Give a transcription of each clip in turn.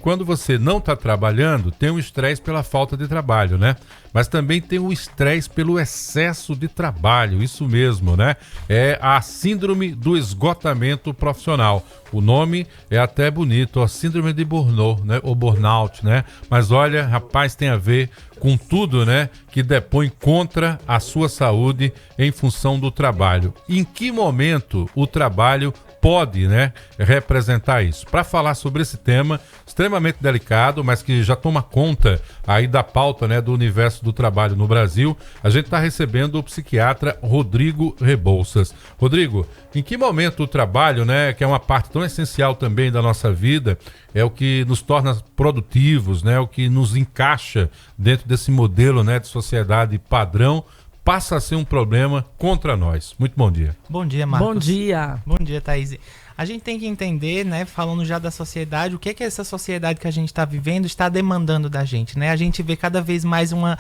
Quando você não está trabalhando, tem o estresse pela falta de trabalho, né? Mas também tem o estresse pelo excesso de trabalho, isso mesmo, né? É a síndrome do esgotamento profissional. O nome é até bonito, a síndrome de burnout, né? Ou burnout, né? Mas olha, rapaz, tem a ver com tudo, né? Que depõe contra a sua saúde em função do trabalho. Em que momento o trabalho pode, né, representar isso? Para falar sobre esse tema extremamente delicado, mas que já toma conta aí da pauta, né, do universo do trabalho no Brasil, a gente está recebendo o psiquiatra Rodrigo Rebouças. Rodrigo, em que momento o trabalho, né, que é uma parte tão essencial também da nossa vida, é o que nos torna produtivos, né, o que nos encaixa dentro desse modelo, né, de sociedade padrão, passa a ser um problema contra nós? Muito bom dia. Bom dia, Marcos. Bom dia. Bom dia, Thaís. A gente tem que entender, né, falando já da sociedade, o que é que essa sociedade que a gente está vivendo está demandando da gente, né? A gente vê cada vez mais uma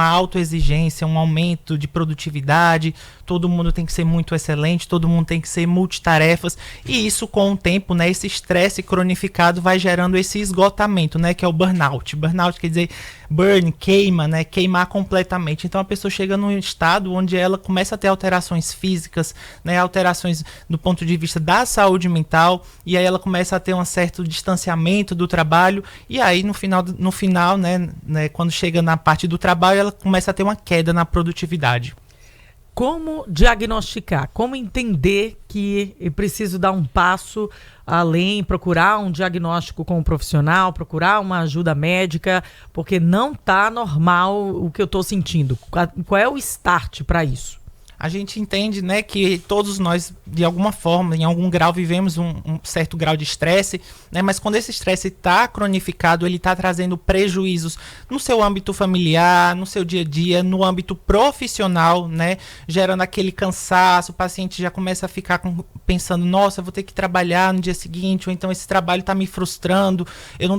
autoexigência, um aumento de produtividade, todo mundo tem que ser muito excelente, todo mundo tem que ser multitarefas, e isso com o tempo, né, esse estresse cronificado vai gerando esse esgotamento, né, que é o burnout. Burnout quer dizer burn, queima, né, queimar completamente. Então a pessoa chega num estado onde ela começa a ter alterações físicas, né, alterações do ponto de vista da saúde mental, e aí ela começa a ter um certo distanciamento do trabalho, e aí no final, né, quando chega na parte do trabalho, ela começa a ter uma queda na produtividade. Como diagnosticar? Como entender que eu preciso dar um passo além, procurar um diagnóstico com um profissional, procurar uma ajuda médica, porque não está normal o que eu estou sentindo? Qual é o start para isso? A gente entende, né, que todos nós, de alguma forma, em algum grau, vivemos um certo grau de estresse, né, mas quando esse estresse está cronificado, ele está trazendo prejuízos no seu âmbito familiar, no seu dia a dia, no âmbito profissional, né, gerando aquele cansaço, o paciente já começa a ficar pensando, nossa, vou ter que trabalhar no dia seguinte, ou então esse trabalho está me frustrando, eu não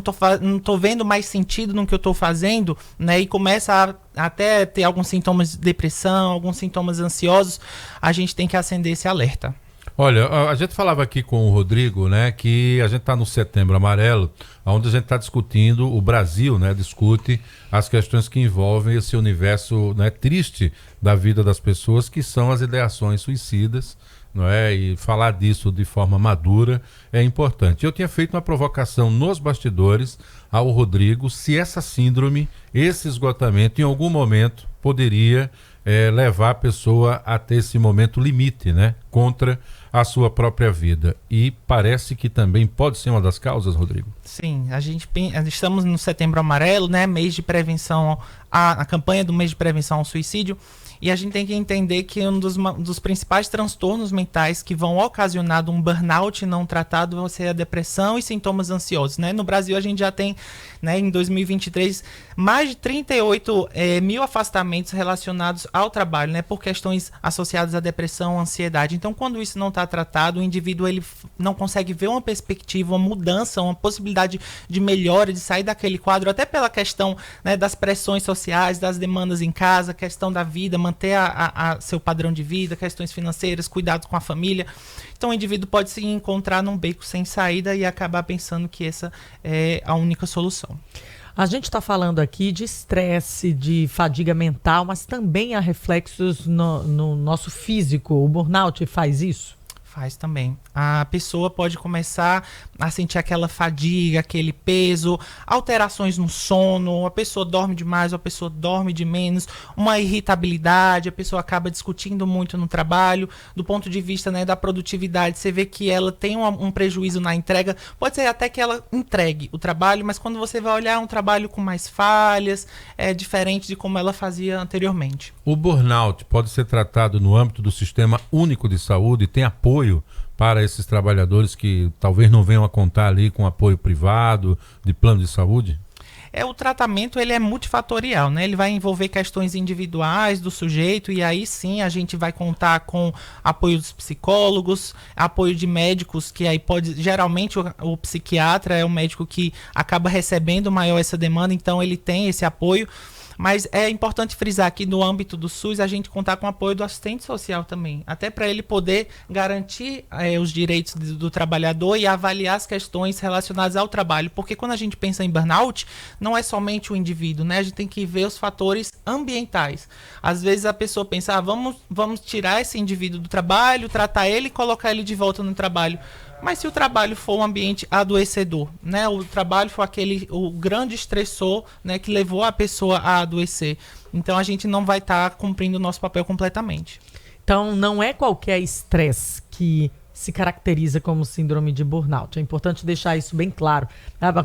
tô vendo mais sentido no que eu estou fazendo, né, e começa a até ter alguns sintomas de depressão, alguns sintomas ansiosos, a gente tem que acender esse alerta. Olha, a gente falava aqui com o Rodrigo, né, que a gente está no Setembro Amarelo, onde a gente está discutindo, o Brasil, né, discute as questões que envolvem esse universo, né, triste da vida das pessoas, que são as ideações suicidas, não é? E falar disso de forma madura é importante. Eu tinha feito uma provocação nos bastidores ao Rodrigo se essa síndrome, esse esgotamento, em algum momento poderia levar a pessoa a ter esse momento limite, né, contra a sua própria vida. E parece que também pode ser uma das causas, Rodrigo. Sim, estamos no Setembro Amarelo, né, mês de prevenção, a campanha do mês de prevenção ao suicídio, e a gente tem que entender que um dos principais transtornos mentais que vão ocasionar um burnout não tratado vai ser a depressão e sintomas ansiosos, né? No Brasil a gente já tem, né, em 2023, mais de 38 mil afastamentos relacionados ao trabalho, né, por questões associadas à depressão, ansiedade. Então, quando isso não está tratado, o indivíduo ele não consegue ver uma perspectiva, uma mudança, uma possibilidade de melhora, de sair daquele quadro, até pela questão, né, das pressões sociais, das demandas em casa, questão da vida, manter seu padrão de vida, questões financeiras, cuidados com a família. Então o indivíduo pode se encontrar num beco sem saída e acabar pensando que essa é a única solução. A gente está falando aqui de estresse, de fadiga mental, mas também há reflexos no nosso físico. O burnout faz isso? Faz também. A pessoa pode começar a sentir aquela fadiga, aquele peso, alterações no sono, a pessoa dorme demais, a pessoa dorme de menos, uma irritabilidade, a pessoa acaba discutindo muito no trabalho, do ponto de vista, né, da produtividade, você vê que ela tem um prejuízo na entrega, pode ser até que ela entregue o trabalho, mas quando você vai olhar um trabalho com mais falhas, é diferente de como ela fazia anteriormente. O burnout pode ser tratado no âmbito do Sistema Único de Saúde, tem apoio para esses trabalhadores que talvez não venham a contar ali com apoio privado, de plano de saúde? O tratamento ele é multifatorial, né? Ele vai envolver questões individuais do sujeito, e aí sim a gente vai contar com apoio dos psicólogos, apoio de médicos, que aí geralmente o psiquiatra é o médico que acaba recebendo maior essa demanda, então ele tem esse apoio. Mas é importante frisar que no âmbito do SUS a gente contar com o apoio do assistente social também, até para ele poder garantir os direitos do trabalhador e avaliar as questões relacionadas ao trabalho, porque quando a gente pensa em burnout, não é somente o indivíduo, né? A gente tem que ver os fatores ambientais. Às vezes a pessoa pensa, vamos tirar esse indivíduo do trabalho, tratar ele e colocar ele de volta no trabalho. Mas se o trabalho for um ambiente adoecedor, né? O trabalho for o grande estressor, né, que levou a pessoa a adoecer. Então a gente não vai estar cumprindo o nosso papel completamente. Então não é qualquer estresse que se caracteriza como síndrome de burnout. É importante deixar isso bem claro.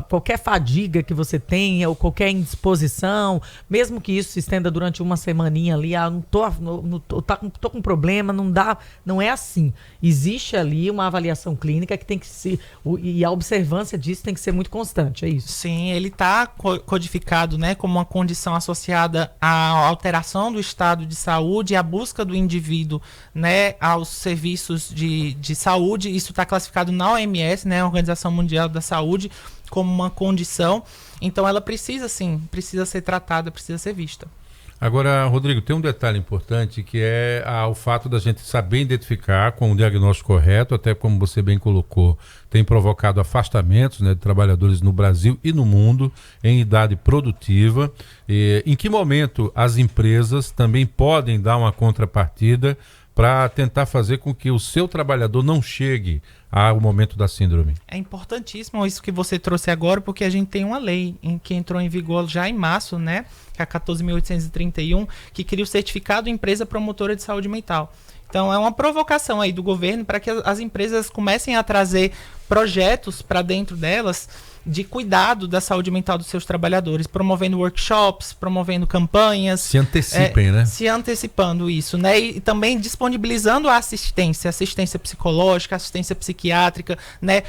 Qualquer fadiga que você tenha ou qualquer indisposição, mesmo que isso se estenda durante uma semaninha ali, tô com problema, não dá, não é assim. Existe ali uma avaliação clínica que tem que ser, e a observância disso tem que ser muito constante, é isso? Sim, ele está codificado, né, como uma condição associada à alteração do estado de saúde e à busca do indivíduo, né, aos serviços de saúde. Isso está classificado na OMS, né, a Organização Mundial da Saúde, como uma condição. Então ela precisa ser tratada, precisa ser vista. Agora, Rodrigo, tem um detalhe importante que é o fato da gente saber identificar com o diagnóstico correto, até como você bem colocou, tem provocado afastamentos, né, de trabalhadores no Brasil e no mundo em idade produtiva. Em que momento as empresas também podem dar uma contrapartida para tentar fazer com que o seu trabalhador não chegue ao momento da síndrome? É importantíssimo isso que você trouxe agora, porque a gente tem uma lei que entrou em vigor já em março, né, que é a 14.831, que cria o certificado empresa promotora de saúde mental. Então é uma provocação aí do governo para que as empresas comecem a trazer projetos para dentro delas de cuidado da saúde mental dos seus trabalhadores, promovendo workshops, promovendo campanhas. Se antecipem, né? Se antecipando isso, né? E também disponibilizando a assistência psicológica, assistência psiquiátrica, né?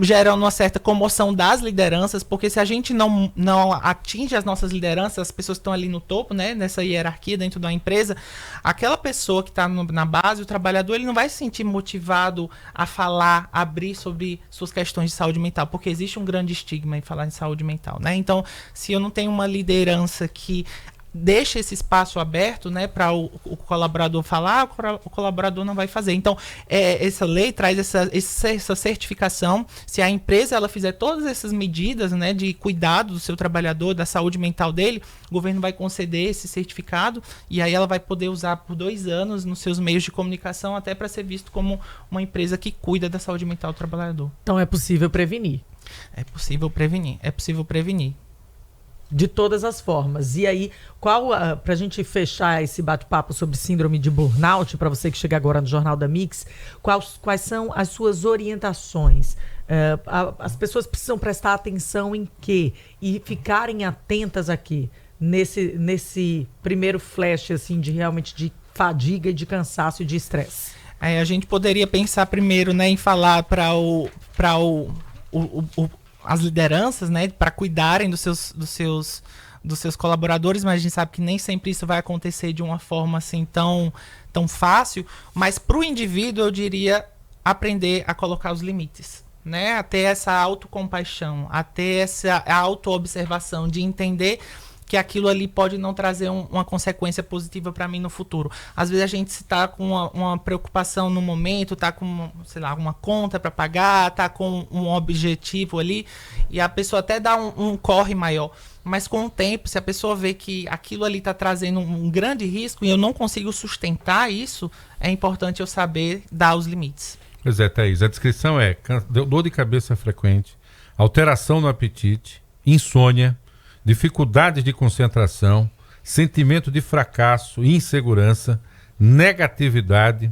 Gerando uma certa comoção das lideranças, porque se a gente não atinge as nossas lideranças, as pessoas que estão ali no topo, né, nessa hierarquia dentro da empresa, aquela pessoa que está na base, o trabalhador, ele não vai se sentir motivado a falar, a abrir sobre suas questões de saúde mental, porque existe um grande estigma em falar em saúde mental, né? Então, se eu não tenho uma liderança que deixa esse espaço aberto, né, para o colaborador falar, o colaborador não vai fazer. Então, essa lei traz essa certificação. Se a empresa ela fizer todas essas medidas, né, de cuidado do seu trabalhador, da saúde mental dele, o governo vai conceder esse certificado e aí ela vai poder usar por 2 anos nos seus meios de comunicação, até para ser visto como uma empresa que cuida da saúde mental do trabalhador. Então é possível prevenir. É possível prevenir. De todas as formas. E aí, pra gente fechar esse bate-papo sobre síndrome de burnout, para você que chega agora no Jornal da Mix, quais são as suas orientações? As pessoas precisam prestar atenção em quê? E ficarem atentas aqui, nesse primeiro flash, assim, realmente de fadiga, de cansaço e de estresse. A gente poderia pensar primeiro, né, em falar para as lideranças, né, para cuidarem dos seus colaboradores, mas a gente sabe que nem sempre isso vai acontecer de uma forma assim tão fácil. Mas para o indivíduo, eu diria aprender a colocar os limites, né, a ter essa autocompaixão, a ter essa autoobservação, de entender que aquilo ali pode não trazer uma consequência positiva para mim no futuro. Às vezes a gente está com uma preocupação no momento, está com, sei lá, uma conta para pagar, está com um objetivo ali, e a pessoa até dá um corre maior. Mas com o tempo, se a pessoa vê que aquilo ali está trazendo um grande risco e eu não consigo sustentar isso, é importante eu saber dar os limites. Pois é, Thaís, a descrição é dor de cabeça frequente, alteração no apetite, insônia, dificuldades de concentração, sentimento de fracasso, insegurança, negatividade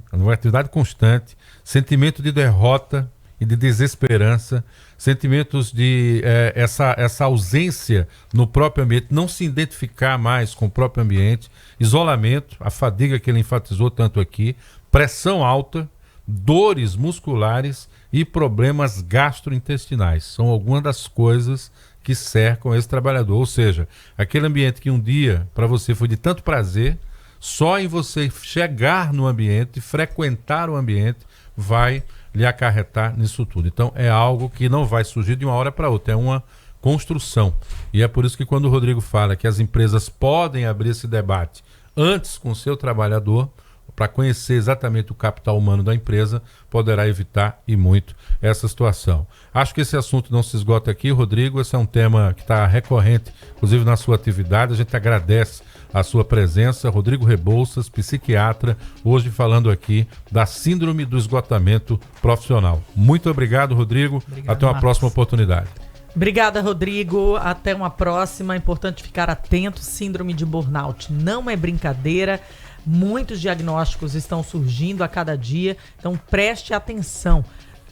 constante, sentimento de derrota e de desesperança, sentimentos de essa ausência no próprio ambiente, não se identificar mais com o próprio ambiente, isolamento, a fadiga que ele enfatizou tanto aqui, pressão alta, dores musculares e problemas gastrointestinais. São algumas das coisas que cercam esse trabalhador, ou seja, aquele ambiente que um dia para você foi de tanto prazer, só em você chegar no ambiente, frequentar o ambiente, vai lhe acarretar nisso tudo. Então é algo que não vai surgir de uma hora para outra, é uma construção. E é por isso que quando o Rodrigo fala que as empresas podem abrir esse debate antes com o seu trabalhador, para conhecer exatamente o capital humano da empresa, poderá evitar e muito essa situação. Acho que esse assunto não se esgota aqui, Rodrigo. Esse é um tema que está recorrente, inclusive na sua atividade. A gente agradece a sua presença. Rodrigo Rebouças, psiquiatra, hoje falando aqui da síndrome do esgotamento profissional. Muito obrigado, Rodrigo. Obrigado, até uma Marcos. próxima oportunidade. Obrigada, Rodrigo. Até uma próxima. É importante ficar atento. Síndrome de burnout não é brincadeira. Muitos diagnósticos estão surgindo a cada dia. Então, preste atenção.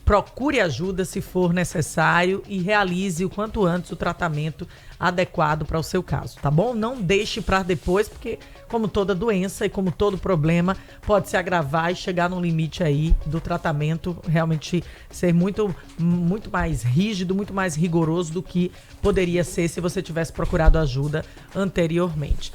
Procure ajuda se for necessário e realize o quanto antes o tratamento adequado para o seu caso, tá bom? Não deixe para depois, porque como toda doença e como todo problema, pode se agravar e chegar num limite aí do tratamento realmente ser muito mais rígido, muito mais rigoroso do que poderia ser se você tivesse procurado ajuda anteriormente.